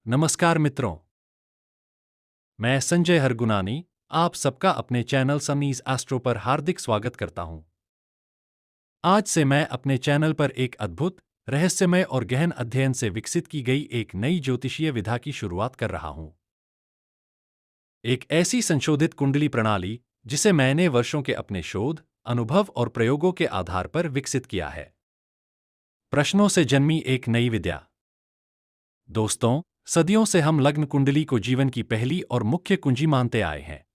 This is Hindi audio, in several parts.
नमस्कार मित्रों, मैं संजय हरगुनानी आप सबका अपने चैनल समीज एस्ट्रो पर हार्दिक स्वागत करता हूं। आज से मैं अपने चैनल पर एक अद्भुत, रहस्यमय और गहन अध्ययन से विकसित की गई एक नई ज्योतिषीय विधा की शुरुआत कर रहा हूं। एक ऐसी संशोधित कुंडली प्रणाली जिसे मैंने वर्षों के अपने शोध, अनुभव और प्रयोगों के आधार पर विकसित किया है। प्रश्नों से जन्मी एक नई विद्या। दोस्तों, सदियों से हम लग्न कुंडली को जीवन की पहली और मुख्य कुंजी मानते आए हैं।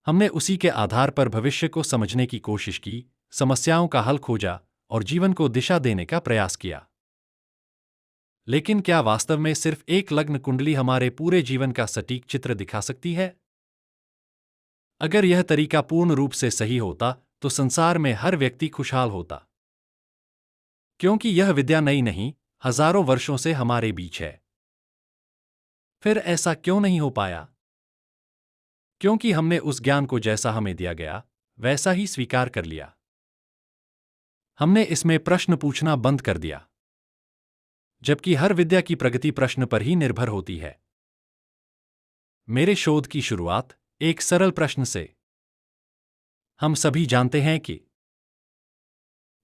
हमने उसी के आधार पर भविष्य को समझने की कोशिश की, समस्याओं का हल खोजा और जीवन को दिशा देने का प्रयास किया। लेकिन क्या वास्तव में सिर्फ एक लग्न कुंडली हमारे पूरे जीवन का सटीक चित्र दिखा सकती है? अगर यह तरीका पूर्ण रूप से सही होता, तो संसार में हर व्यक्ति खुशहाल होता। क्योंकि यह विद्या नई नहीं, हजारों वर्षों से हमारे बीच है। फिर ऐसा क्यों नहीं हो पाया? क्योंकि हमने उस ज्ञान को जैसा हमें दिया गया, वैसा ही स्वीकार कर लिया। हमने इसमें प्रश्न पूछना बंद कर दिया। जबकि हर विद्या की प्रगति प्रश्न पर ही निर्भर होती है। मेरे शोध की शुरुआत एक सरल प्रश्न से। हम सभी जानते हैं कि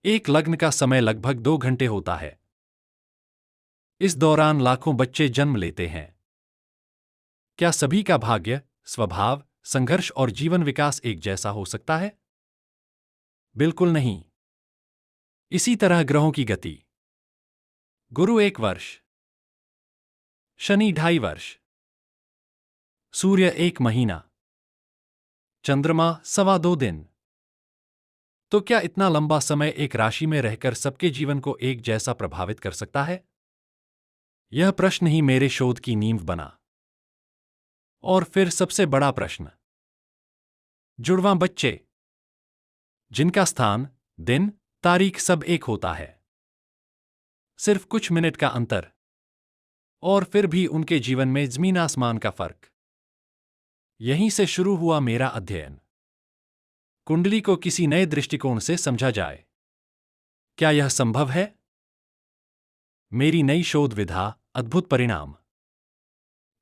एक लग्न का समय लगभग 2 घंटे होता है। इस दौरान लाखों बच्चे जन्म लेते हैं। क्या सभी का भाग्य, स्वभाव, संघर्ष और जीवन विकास एक जैसा हो सकता है? बिल्कुल नहीं। इसी तरह ग्रहों की गति। गुरु 1 वर्ष, शनि 2.5 वर्ष, सूर्य 1 महीना, चंद्रमा 2.25 दिन। तो क्या इतना लंबा समय एक राशि में रहकर सबके जीवन को एक जैसा प्रभावित कर सकता है? यह प्रश्न ही मेरे शोध की नींव बना। और फिर सबसे बड़ा प्रश्न, जुड़वां बच्चे जिनका स्थान, दिन, तारीख सब एक होता है। सिर्फ कुछ मिनट का अंतर, और फिर भी उनके जीवन में जमीन आसमान का फर्क। यहीं से शुरू हुआ मेरा अध्ययन। कुंडली को किसी नए दृष्टिकोण से समझा जाए। क्या यह संभव है? मेरी नई शोध विधा, अद्भुत परिणाम।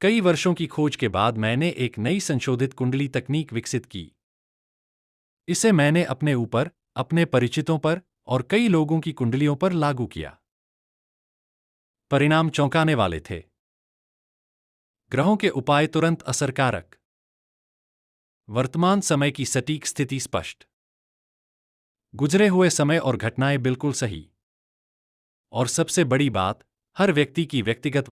कई वर्षों की खोज के बाद मैंने एक नई संशोधित कुंडली तकनीक विकसित की। इसे मैंने अपने ऊपर, अपने परिचितों पर और कई लोगों की कुंडलियों पर लागू किया। परिणाम चौंकाने वाले थे। ग्रहों के उपाय तुरंत असरकारक। वर्तमान समय की सटीक स्थिति स्पष्ट। गुजरे हुए समय और घटनाएं बिल्कुल सही। और सबसे बड़ी बात, हर व्यक्ति की व्यक्तिगत